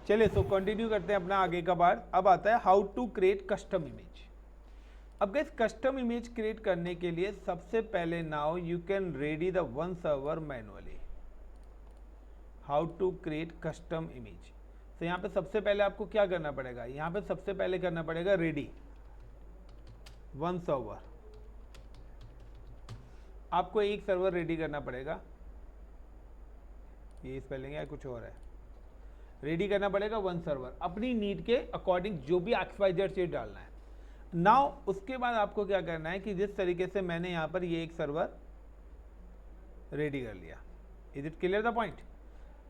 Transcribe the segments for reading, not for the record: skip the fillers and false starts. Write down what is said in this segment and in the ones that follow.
चलिए so continue करते हैं अपना आगे का पार्ट। अब आता है how to create custom image. अब गाइस कस्टम इमेज क्रिएट करने के लिए सबसे पहले now you can ready the one server manually. How to create custom image. तो यहाँ पे सबसे पहले आपको क्या करना पड़ेगा, यहाँ पे सबसे पहले करना पड़ेगा रेडी वन सर्वर। आपको एक सर्वर रेडी करना पड़ेगा, ये स्पेलिंग है कुछ और है, रेडी करना पड़ेगा वन सर्वर अपनी नीड के अकॉर्डिंग, जो भी XYZ चीज डालना है। नाउ उसके बाद आपको क्या करना है कि जिस तरीके से मैंने यहाँ पर ये एक सर्वर रेडी कर लिया। Is it clear the point?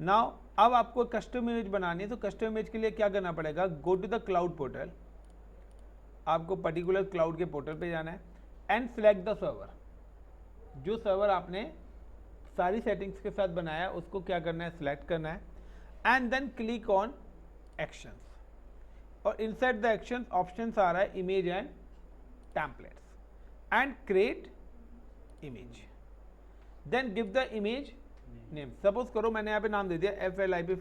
Now अब आपको कस्टम इमेज बनानी है, तो कस्टम इमेज के लिए क्या करना पड़ेगा, go to the cloud portal. आपको पर्टिकुलर क्लाउड के पोर्टल पे जाना है एंड सिलेक्ट द सर्वर। जो सर्वर आपने सारी सेटिंग्स के साथ बनाया उसको क्या करना है, सिलेक्ट करना है and then click on actions. और इनसाइड द एक्शंस ऑप्शंस आ रहा है image and templates and create image. Then give the image name. Suppose करो मैंने यहाँ पे नाम दे दिया FLIP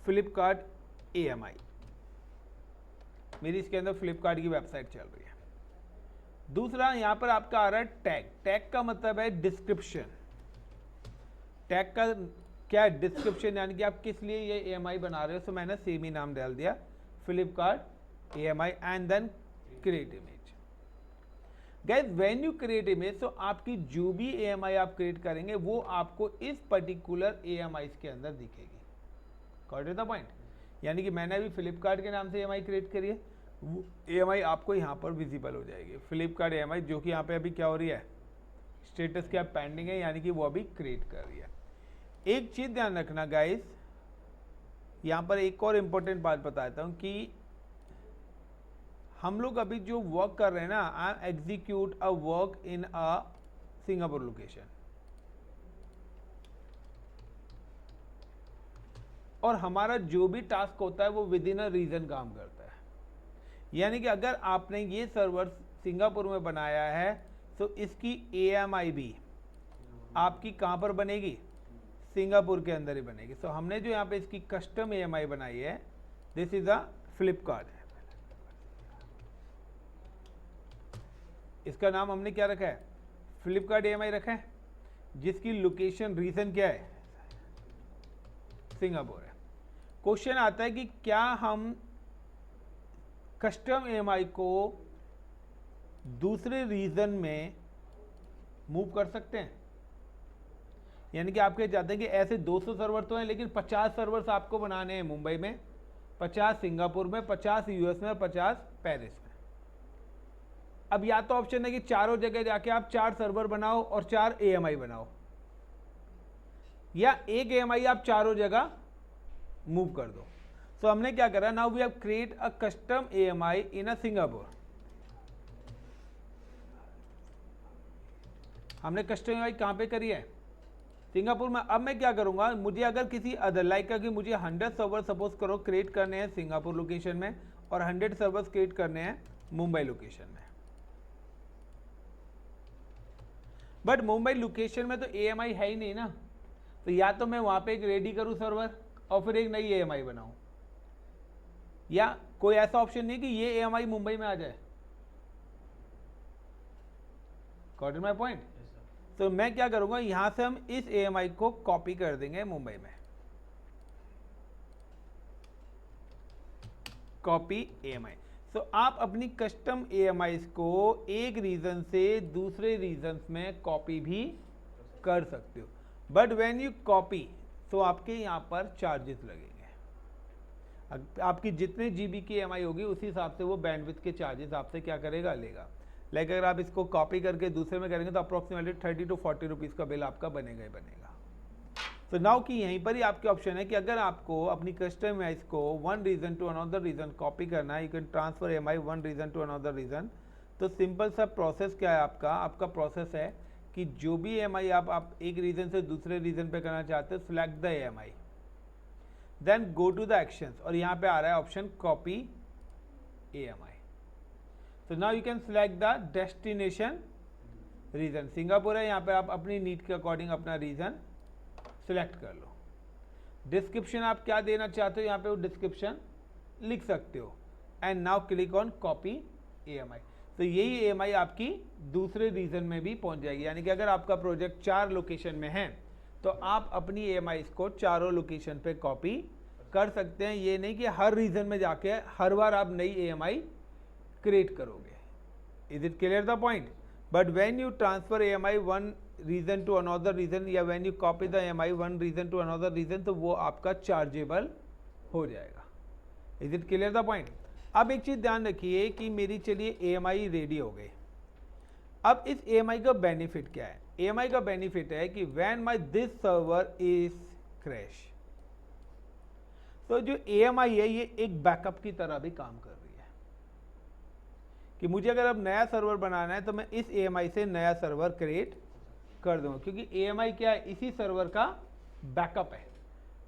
फ्लिपकार्ट AMI। मेरी इसके अंदर फ्लिपकार्ट की वेबसाइट चल रही है। दूसरा यहाँ पर आपका आ रहा है टैग। टैग का मतलब है डिस्क्रिप्शन। टैग का क्या है, डिस्क्रिप्शन, यानी कि आप किस लिए ये AMI बना रहे हो। सो मैंने सेम ही नाम डाल दिया Flipkart AMI and then create image. Guys when you create image, तो आपकी जो भी AMI आप क्रिएट करेंगे वो आपको इस पर्टिकुलर AMI के अंदर दिखेगी। Got it the point? यानी कि मैंने अभी फ्लिपकार्ट के नाम से AMI क्रिएट करी है, वो AMI आपको यहाँ पर विजिबल हो जाएगी। फ्लिपकार्ट AMI जो कि यहाँ पे अभी क्या हो रही है, स्टेटस क्या पेंडिंग है, यानी कि वो अभी क्रिएट कर रही है। एक चीज ध्यान रखना गाइस, यहाँ पर एक और इम्पोर्टेंट बात बताता हूँ कि हम लोग अभी जो वर्क कर रहे हैं ना, I execute a work in a Singapore location, और हमारा जो भी टास्क होता है वो विद इन अ रीजन काम करता है। यानी कि अगर आपने ये सर्वर सिंगापुर में बनाया है तो इसकी AMI भी आपकी कहाँ पर बनेगी, सिंगापुर के अंदर ही बनेगी। तो हमने जो यहाँ पे इसकी कस्टम AMI बनाई है, दिस इज अ फ्लिपकार्ट। इसका नाम हमने क्या रखा है, फ्लिपकार्ट AMI रखा है, जिसकी लोकेशन रीजन क्या है, सिंगापुर है। क्वेश्चन आता है कि क्या हम कस्टम AMI को दूसरे रीजन में मूव कर सकते हैं। यानी कि आप कह जाते हैं कि ऐसे 200 सर्वर तो हैं, लेकिन 50 सर्वर्स आपको बनाने हैं मुंबई में, 50 सिंगापुर में, 50 US में और 50 पेरिस में। अब या तो ऑप्शन है कि चारों जगह जाके आप 4 सर्वर बनाओ और 4 AMI बनाओ, या एक AMI आप चारों जगह मूव कर दो। तो हमने क्या करा, now we have create a custom AMI in a Singapore. हमने कस्टम AMI कहां पे करी है, सिंगापुर में। अब मैं क्या करूंगा, मुझे अगर किसी अदर लाइक कि मुझे 100 सर्वर सपोज करो क्रिएट करने हैं सिंगापुर लोकेशन में और 100 सर्वर्स क्रिएट करने हैं मुंबई लोकेशन में, बट मुंबई लोकेशन में तो AMI है ही नहीं ना। तो या तो मैं वहां पे एक रेडी करूं सर्वर और फिर एक नई AMI बनाऊं, या कोई ऐसा ऑप्शन नहीं कि ये AMI मुंबई में आ जाए। Got it my point? तो मैं क्या करूंगा, यहां से हम इस AMI को कॉपी कर देंगे मुंबई में, कॉपी AMI। तो आप अपनी कस्टम AMIs को एक रीजन से दूसरे रीजन में कॉपी भी कर सकते हो, बट व्हेन यू कॉपी तो आपके यहाँ पर चार्जेस लगेंगे। आपकी जितने GB की AMI होगी उसी हिसाब से वो बैंडविड्थ के चार्जेस आपसे क्या करेगा, लेगा। लाइक अगर आप इसको कॉपी करके दूसरे में करेंगे तो अप्रोक्सीमेटली 30 to 40 रुपीज़ का बिल आपका बनेगा ही बनेगा। तो नाउ कि यहीं पर ही आपके ऑप्शन है कि अगर आपको अपनी कस्टम AMI को one region to another region copy करना है, you can transfer AMI one region to another region. तो सिंपल सा प्रोसेस क्या है आपका प्रोसेस है कि जो भी AMI आप एक रीजन से दूसरे रीजन पे करना चाहते हो, select the AMI, then go to the actions, और यहाँ पे आ रहा है ऑप्शन कॉपी AMI। तो now you can select the destination region. Singapore है, यहाँ पे आप अपनी नीड के अकॉर्डिंग अपना रीजन सिलेक्ट कर लो। डिस्क्रिप्शन आप क्या देना चाहते हो यहाँ पे वो डिस्क्रिप्शन लिख सकते हो। And now click on copy EMI। तो यही EMI आपकी दूसरे रीजन में भी पहुंच जाएगी, यानी कि अगर आपका प्रोजेक्ट 4 लोकेशन में है तो आप अपनी EMI को चारों लोकेशन पे कॉपी कर सकते हैं। ये नहीं कि हर रीजन में जाके हर बार आप नई EMI क्रिएट करोगे। Is it clear the point? But when you transfer EMI one region to another region या when you copy the EMI one region to another region, तो वो आपका चार्जेबल हो जाएगा। Is it clear the point? अब एक चीज ध्यान रखिए कि मेरी चलिए EMI रेडी हो गई। अब इस EMI का बेनिफिट क्या है? EMI का बेनिफिट है कि when my this server is crash, तो जो EMI है ये एक बैकअप की तरह भी काम कर रही है कि मुझे अगर अब नया सर्वर बनाना है तो मैं इस EMI से नया सर्वर क्रिएट कर दूंगा, क्योंकि EMI क्या है, इसी सर्वर का बैकअप है।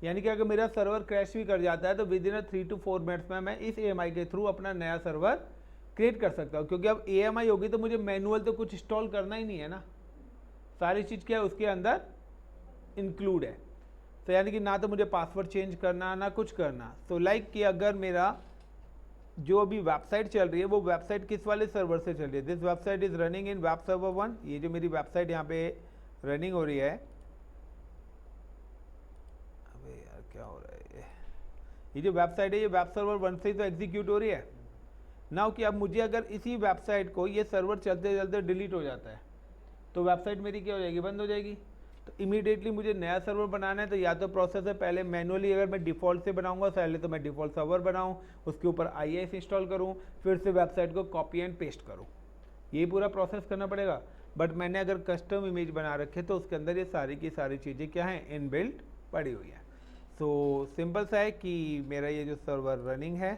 यानी कि अगर मेरा सर्वर क्रैश भी कर जाता है तो विद इन 3 to 4 मिनट्स में मैं इस EMI के थ्रू अपना नया सर्वर क्रिएट कर सकता हूँ। क्योंकि अब EMI होगी तो मुझे मैनुअल तो कुछ इंस्टॉल करना ही नहीं है ना, सारी चीज़ क्या है उसके अंदर इंक्लूड है। तो यानी कि ना तो मुझे पासवर्ड चेंज करना ना कुछ करना। तो लाइक कि अगर मेरा जो अभी वेबसाइट चल रही है वो वेबसाइट किस वाले सर्वर से चल रही है, this website is running in web server 1। ये जो मेरी वेबसाइट यहाँ पे रनिंग हो रही है, अबे यार क्या हो रहा है, ये जो वेबसाइट है ये वेब सर्वर 1 से ही तो एग्जीक्यूट हो रही है ना। कि अब मुझे अगर इसी वेबसाइट को ये सर्वर चलते चलते डिलीट हो जाता है तो वेबसाइट मेरी क्या हो जाएगी, बंद हो जाएगी। तो इमीडिएटली मुझे नया सर्वर बनाना है तो या तो प्रोसेस है पहले मैनुअली, अगर मैं डिफ़ॉल्ट से बनाऊंगा पहले तो मैं डिफ़ॉल्ट सर्वर बनाऊं, उसके ऊपर IIS इंस्टॉल करूं, फिर से वेबसाइट को कॉपी एंड पेस्ट करूं, ये पूरा प्रोसेस करना पड़ेगा। बट मैंने अगर कस्टम इमेज बना रखे तो उसके अंदर ये सारी की सारी चीज़ें क्या हैं, इनबिल्ट पड़ी हुई है। सो सिंपल सा है कि मेरा ये जो सर्वर रनिंग है,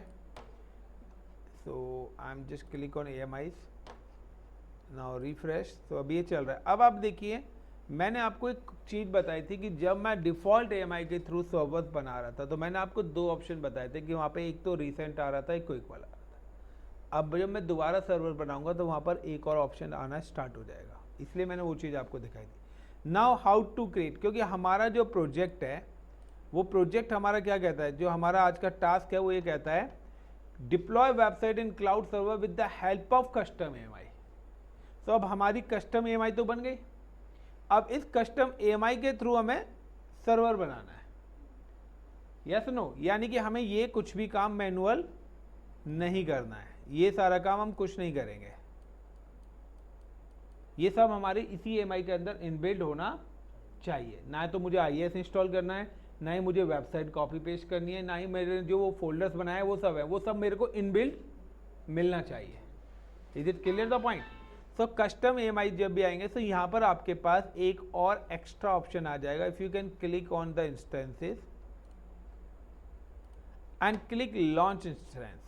so I am just click on EMIs now refresh. तो अभी ये चल रहा है। अब आप देखिए मैंने आपको एक चीज़ बताई थी कि जब मैं डिफ़ॉल्ट EMI के थ्रू सर्वर बना रहा था तो मैंने आपको 2 ऑप्शन बताए थे कि वहाँ पे एक तो रिसेंट आ रहा था, एक क्विक वाला आ रहा था। अब जब मैं दोबारा सर्वर बनाऊंगा तो वहाँ पर एक और ऑप्शन आना स्टार्ट हो जाएगा, इसलिए मैंने वो चीज़ आपको दिखाई थी। नाउ हाउ टू क्रिएट, क्योंकि हमारा जो प्रोजेक्ट है वो प्रोजेक्ट हमारा क्या कहता है, जो हमारा आज का टास्क है वो ये कहता है deploy website in cloud server with the help of custom EMI। तो अब हमारी कस्टम EMI तो बन गई। अब इस कस्टम EMI के थ्रू हमें सर्वर बनाना है, यस नो, यानी कि हमें ये कुछ भी काम मैनुअल नहीं करना है, ये सारा काम हम कुछ नहीं करेंगे, ये सब हमारे इसी EMI के अंदर इनबिल्ड होना चाहिए। ना तो मुझे IIS इंस्टॉल करना है, ना ही मुझे वेबसाइट कॉपी पेस्ट करनी है, ना ही मेरे जो वो फोल्डर्स बनाए वो सब है, वो सब मेरे को इनबिल्ड मिलना चाहिए। Is it clear the point? So custom EMI जब भी आएंगे तो यहाँ पर आपके पास एक और एक्स्ट्रा ऑप्शन आ जाएगा। If you can click on the instances and click launch instance,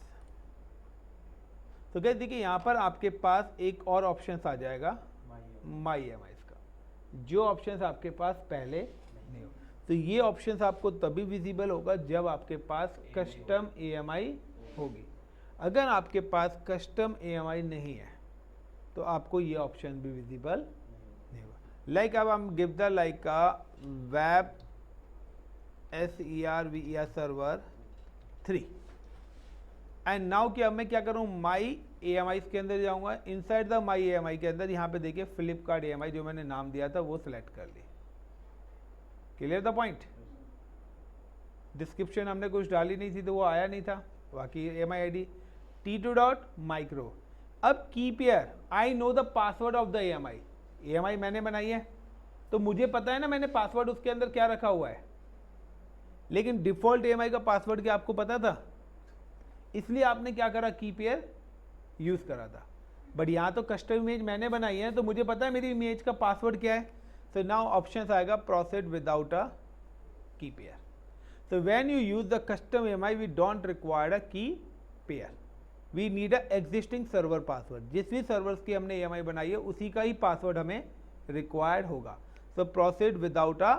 तो क्या देखिए यहाँ पर आपके पास एक और ऑप्शन आ जाएगा माई EMI का, जो ऑप्शन आपके पास पहले नहीं हो। तो ये ऑप्शन आपको तभी विजिबल होगा जब आपके पास कस्टम EMI होगी। अगर आपके पास कस्टम EMI नहीं है तो आपको ये ऑप्शन भी विजिबल नहीं होगा। लाइक अब हम गिव द लाइक का web SERVER server 3 and now कि अब मैं क्या करूँ, माई EMI के अंदर जाऊंगा, इनसाइड द माई EMI के अंदर यहाँ पे देखिए फ्लिपकार्ट EMI जो मैंने नाम दिया था वो सिलेक्ट कर ली। Clear the point? डिस्क्रिप्शन हमने कुछ डाली नहीं थी तो वो आया नहीं था, बाकी EMI ID T2.micro। अब keep here I know the password of the EMI मैंने बनाई है तो मुझे पता है ना मैंने पासवर्ड उसके अंदर क्या रखा हुआ है, लेकिन डिफॉल्ट EMI का पासवर्ड क्या आपको पता था, इसलिए आपने क्या करा, कीप हियर यूज करा था। बट यहाँ तो कस्टम इमेज मैंने बनाई है तो मुझे पता है मेरी इमेज का पासवर्ड क्या है। सो नाउ ऑप्शन आएगा proceed without a key pair. So when you use the custom EMI we don't require a key pair, we need a existing server password. जिस भी सर्वर्स की हमने EMI बनाई है उसी का ही पासवर्ड हमें रिक्वायर्ड होगा। सो proceed without a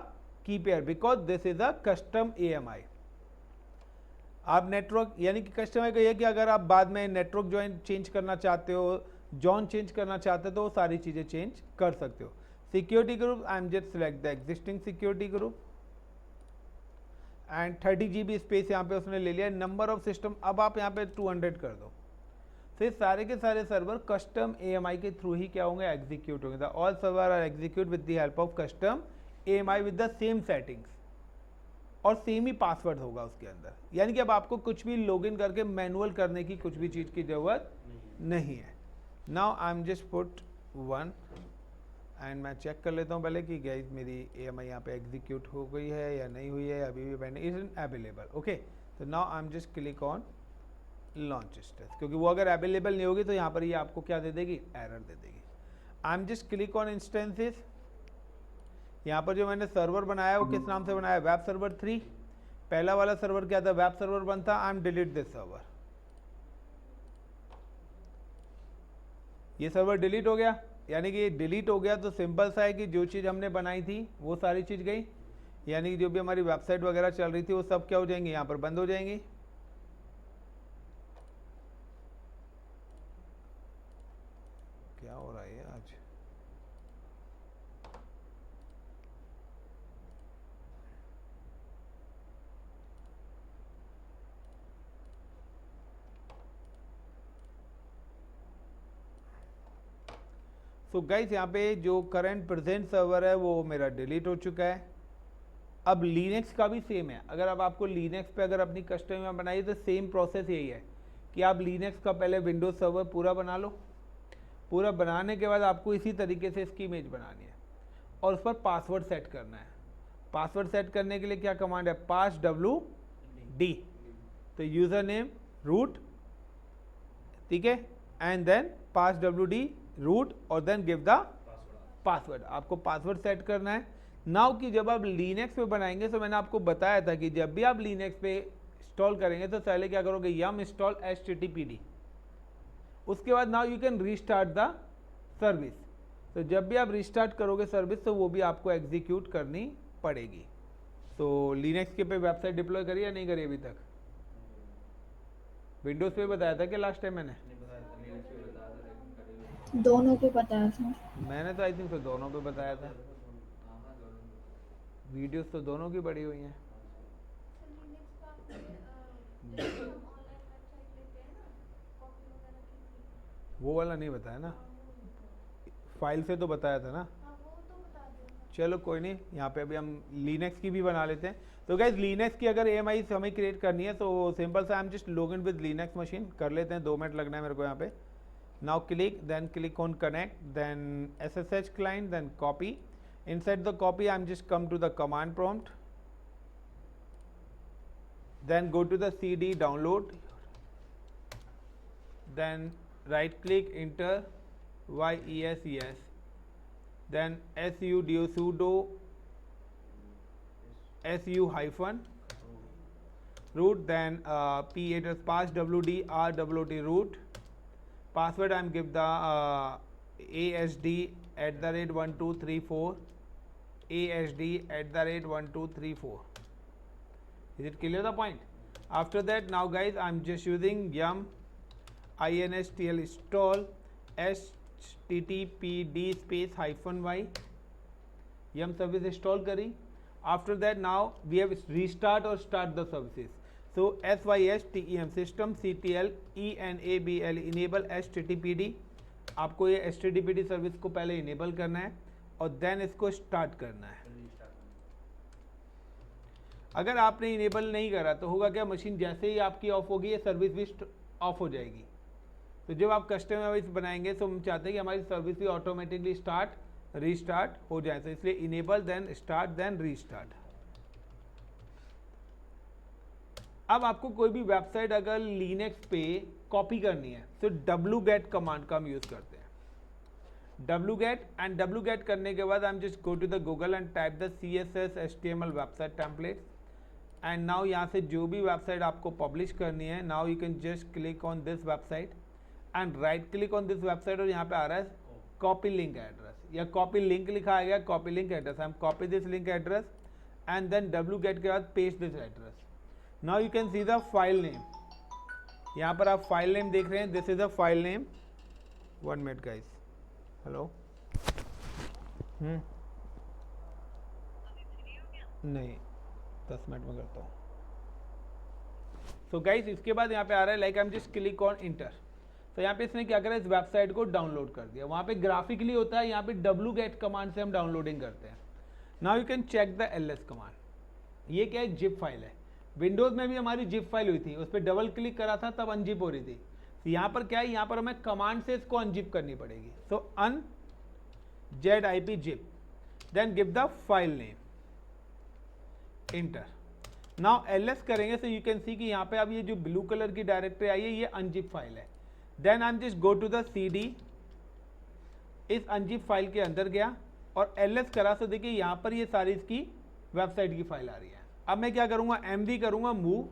key pair because this is a custom EMI। आप नेटवर्क यानी कि कस्टमर का ये कि अगर आप बाद में नेटवर्क ज्वाइन चेंज करना चाहते हो, जॉन चेंज करना चाहते हो तो वो सारी चीज़ें चेंज कर सकते हो। Security group I am just select the existing security group and 30 GB space यहाँ पे उसने ले लिया। नंबर ऑफ सिस्टम अब आप यहाँ पे 200 कर दो। तो ये सारे के सारे सर्वर कस्टम AMI के थ्रू ही क्या होंगे, एग्जीक्यूट होंगे। The all server are execute with the help of custom AMI with the same settings, और सेम ही पासवर्ड होगा उसके अंदर। यानी कि अब आपको कुछ भी लॉगिन करके मैनुअल करने की कुछ भी चीज़ की ज़रूरत नहीं है। Now I am just put 1 and मैं चेक कर लेता हूँ पहले कि गाइस मेरी AMI यहाँ पे एग्जीक्यूट हो गई है या नहीं हुई है, अभी भी पेंडिंग, इज अवेलेबल। ओके, तो now I am just click on launch status, क्योंकि वो अगर अवेलेबल नहीं होगी तो यहाँ पर ये आपको क्या दे देगी, एरर दे देगी। आई am just click on instances. यहाँ पर जो मैंने सर्वर बनाया है वो किस नाम से बनाया, वेब सर्वर 3। पहला वाला सर्वर क्या था, वेब सर्वर 1 था। I am delete this server, ये सर्वर डिलीट हो गया। यानी कि ये डिलीट हो गया तो सिंपल सा है कि जो चीज़ हमने बनाई थी वो सारी चीज़ गई, यानी कि जो भी हमारी वेबसाइट वगैरह चल रही थी वो सब क्या हो जाएंगी, यहाँ पर बंद हो जाएंगी। क्या हो रहा है आज, सो गाइस यहाँ पे जो करंट प्रेजेंट सर्वर है वो मेरा डिलीट हो चुका है। अब लिनक्स का भी सेम है। अगर अब आपको लिनक्स पे अगर अपनी कस्टम बनाई तो सेम प्रोसेस यही है कि आप लिनक्स का पहले विंडोज सर्वर पूरा बना लो। पूरा बनाने के बाद आपको इसी तरीके से इसकी इमेज बनानी है और उस पर पासवर्ड सेट करना है। पासवर्ड सेट करने के लिए क्या कमांड है, पास WD, तो यूज़र नेम रूट, ठीक है, and then pass WD root और देन गिव द पासवर्ड। आपको पासवर्ड सेट करना है। नाउ कि जब आप लिनक्स पे बनाएंगे तो मैंने आपको बताया था कि जब भी आप लिनक्स पे इंस्टॉल करेंगे तो पहले क्या करोगे, यम इंस्टॉल HTTPD, उसके बाद now you can restart the service. तो जब भी आप रीस्टार्ट करोगे सर्विस तो वो भी आपको एग्जीक्यूट करनी पड़ेगी। तो लिनक्स के पे वेबसाइट डिप्लॉय करी या नहीं करी अभी तक? विंडोज पे बताया था कि लास्ट टाइम मैंने दोनों पे बताया था। मैंने तो आई थिंक तो दोनों पे बताया था। वीडियोस तो दोनों की पड़ी हुई हैं। वो वाला नहीं बताया ना, फाइल से तो बताया था ना। चलो कोई नहीं, यहाँ पे अभी हम लिनक्स की भी बना लेते हैं। तो गाइज लिनक्स की अगर AMI हमें क्रिएट करनी है तो सिंपल सा हम just log in with Linux machine कर लेते हैं। 2 मिनट लगना है मेरे को यहाँ पे। Now click, then click on connect, then SSH client, then copy. Inside the copy I'm just come to the command prompt, then go to the CD download, then right click, enter yes, then sudo su hyphen root, then p address pass WD rwd root, password I'm give the ASD@1234, ASD@1234. Is it clear the point? After that, now guys, I'm just using yum instll install httpd -y yum service install करी। After that, now we have restart or start the services. So SYSTEM system CTL ENABL enable HTTPD, आपको ये HTTPD service को पहले enable करना है और then इसको start करना है। अगर आपने इनेबल नहीं करा तो होगा क्या, मशीन जैसे ही आपकी ऑफ होगी ये सर्विस भी ऑफ हो जाएगी। तो जब आप कस्टमर सर्विस बनाएंगे तो हम चाहते हैं कि हमारी सर्विस भी ऑटोमेटिकली स्टार्ट रीस्टार्ट हो जाए। तो इसलिए enable then start then restart. अब आपको कोई भी वेबसाइट अगर लिनक्स पे कॉपी करनी है तो wget कमांड का हम यूज करते हैं। wget एंड wget करने के बाद I am just go to the Google and type the CSS HTML website template and now यहाँ से जो भी वेबसाइट आपको पब्लिश करनी है, now you can just click on this website and right click on this website और यहाँ पे आ रहा है कॉपी लिंक एड्रेस या कॉपी लिंक लिखा आ गया, copy link address. I am copy this link address and then wget के बाद paste this address. Now you can see the file name, यहाँ पर आप फाइल नेम देख रहे हैं, this is the file name. 1 minute guys, hello नहीं 10 minute में करता हूँ। सो गाइस इसके बाद यहाँ पे आ रहा है like I am just click on inter. तो यहाँ पे इसने क्या करा, इस वेबसाइट को डाउनलोड कर दिया। वहाँ पे ग्राफिकली होता है, यहाँ पे wget कमांड से हम डाउनलोडिंग करते हैं। Now you can check the ls command. ये क्या है, जिप फाइल है। विंडोज में भी हमारी जिप फाइल हुई थी, उस पर डबल क्लिक करा था तब अनजिप हो रही थी। तो यहाँ पर क्या है, यहाँ पर हमें कमांड से इसको अनजिप करनी पड़ेगी। So un zip zip, then give the file name, enter. Now ls करेंगे तो यू कैन सी कि यहाँ पे अब ये जो ब्लू कलर की डायरेक्टरी आई है ये अनजिप फाइल है। Then I am just go to the cd, इस अनजिप फाइल के अंदर गया और ls करा। तो देखिए यहाँ पर ये सारी इसकी वेबसाइट की फाइल आ रही है। अब मैं क्या करूँगा, mv करूँगा, मूव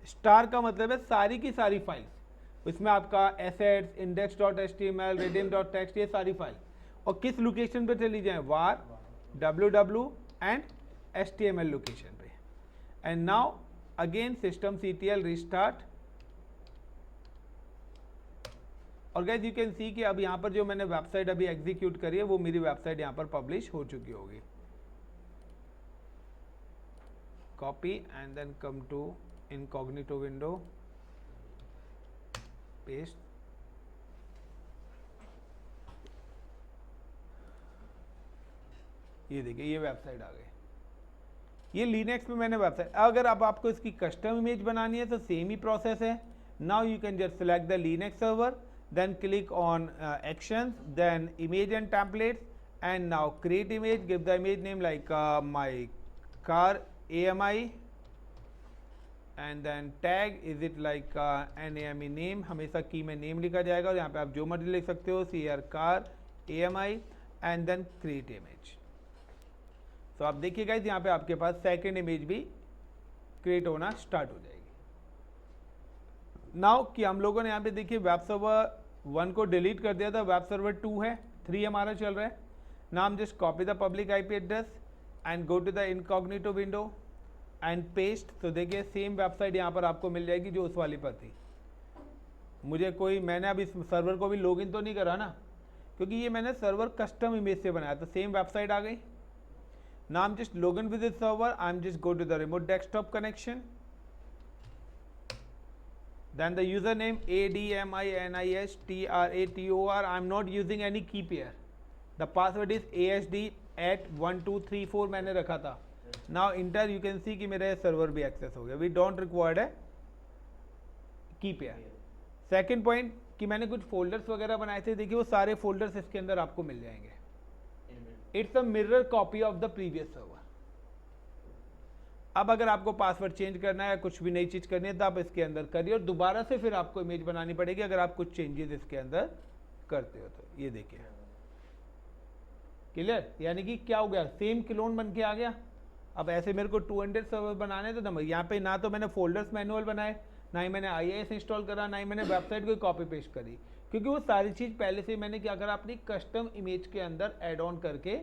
स्टार का मतलब है सारी की सारी फाइल्स। इसमें आपका एसेट्स, index.html, redeem.txt, ये सारी फाइल। और किस लोकेशन पे चली जाए, var, ww and html location पे। And now again systemctl restart. और गाइस यू कैन सी कि अब यहाँ पर जो मैंने वेबसाइट अभी एग्जीक्यूट करी है वो मेरी वेबसाइट यहाँ पर पब्लिश हो चुकी होगी। Copy and then come to incognito window, paste. ये देखिए ये वेबसाइट आ गई। ये लिनक्स में मैंने वेबसाइट। अगर अब आपको इसकी कस्टम इमेज बनानी है तो सेम ही प्रोसेस है। Now you can just select the Linux server, then click on actions, then image and templates, and now create image, give the image name like my car AMI, and then tag is it like NAME name, हमेशा की में name लिखा जाएगा और यहाँ पे आप जो मर्जी लिख सकते हो, CR car AMI, and then create image। तो आप देखिए गाइस यहाँ पे आपके पास सेकेंड इमेज भी क्रिएट होना स्टार्ट हो जाएगी। नाउ कि हम लोगों ने यहाँ पे देखिए वेब सर्वर 1 को डिलीट कर दिया था, वेब सर्वर 2 है, 3 हमारा चल रहा है। नाउ हम just copy the public IP address and go to the incognito window and paste. तो देखिए सेम वेबसाइट यहाँ पर आपको मिल जाएगी जो उस वाली पर थी। मैंने अब इस सर्वर को भी लॉगिन तो नहीं करा ना, क्योंकि ये मैंने सर्वर कस्टम इमेज से बनाया, तो सेम वेबसाइट आ गई। Now I am just login with this server, I am just go to the remote desktop connection, then the username ADMINISTRATOR, I am not using any key pair, the password is ASD@1234 मैंने रखा था। now enter, you can see कि मेरा server भी access हो गया। we don't required है की पेयर। सेकेंड पॉइंट कि मैंने कुछ फोल्डर्स वगैरह बनाए थे, देखिए वो सारे फोल्डर्स इसके अंदर आपको मिल जाएंगे। It's a mirror copy of the previous server. अब अगर आपको पासवर्ड चेंज करना है या कुछ भी नई चीज करनी है तो आप इसके अंदर करिए और दोबारा से फिर आपको इमेज बनानी पड़ेगी अगर आप कुछ चेंजेस इसके अंदर करते हो तो। ये देखिए क्लियर, यानी कि क्या हो गया, सेम क्लोन बन के आ गया। अब ऐसे मेरे को 200 सर्वर बनाने तो यहाँ पे ना तो मैंने फोल्डर्स मैनुअल बनाए, ना ही मैंने IIS इंस्टॉल करा, ना ही मैंने वेबसाइट को कॉपी पेस्ट करी, क्योंकि वो सारी चीज़ पहले से मैंने क्या करा, अपनी कस्टम इमेज के अंदर एड ऑन करके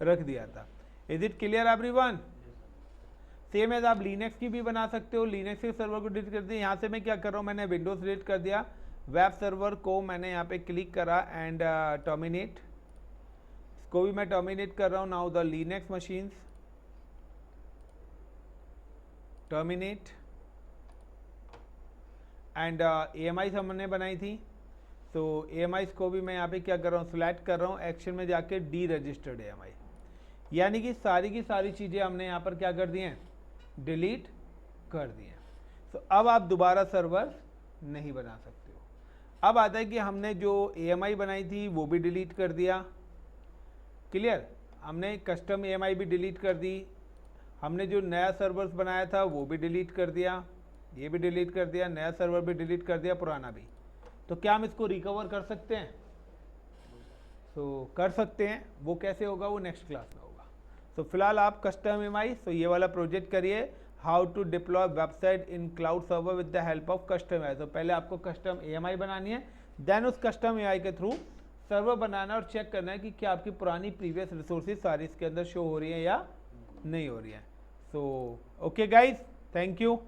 रख दिया था। Is it clear everyone? Same as आप लिनक्स की भी बना सकते हो। लिनक्स के सर्वर को डिलीट कर दिया। यहाँ से मैं क्या कर रहा हूँ, मैंने विंडोज डिलीट कर दिया, वेब सर्वर को मैंने यहाँ पे क्लिक करा एंड टर्मिनेट, इसको भी मैं टर्मिनेट कर रहा हूँ। Now the Linux machines terminate and AMI हमने बनाई थी, तो AMI को भी मैं यहाँ पे क्या कर रहा हूँ, सिलेक्ट कर रहा हूँ, एक्शन में जाके डी रजिस्टर्ड AMI, यानी कि सारी की सारी चीज़ें हमने यहाँ पर क्या कर दी हैं, डिलीट कर दिए। तो अब आप दोबारा सर्वर नहीं बना सकते हो। अब आता है कि हमने जो AMI बनाई थी वो भी डिलीट कर दिया। क्लियर, हमने कस्टम AMI भी डिलीट कर दी, हमने जो नया सर्वर्स बनाया था वो भी डिलीट कर दिया, ये भी डिलीट कर दिया, नया सर्वर भी डिलीट कर दिया, पुराना भी। तो क्या हम इसको रिकवर कर सकते हैं? तो कर सकते हैं। वो कैसे होगा, वो नेक्स्ट क्लास में होगा। तो फिलहाल आप कस्टम AMI, तो ये वाला प्रोजेक्ट करिए, how to deploy website in cloud server with the help of custom AMI। तो पहले आपको कस्टम AMI बनानी है, देन उस कस्टम AMI के थ्रू सर्वर बनाना और चेक करना है कि क्या आपकी पुरानी प्रीवियस रिसोर्सेज सारी इसके अंदर शो हो रही है या नहीं हो रही है। So okay guys, thank you.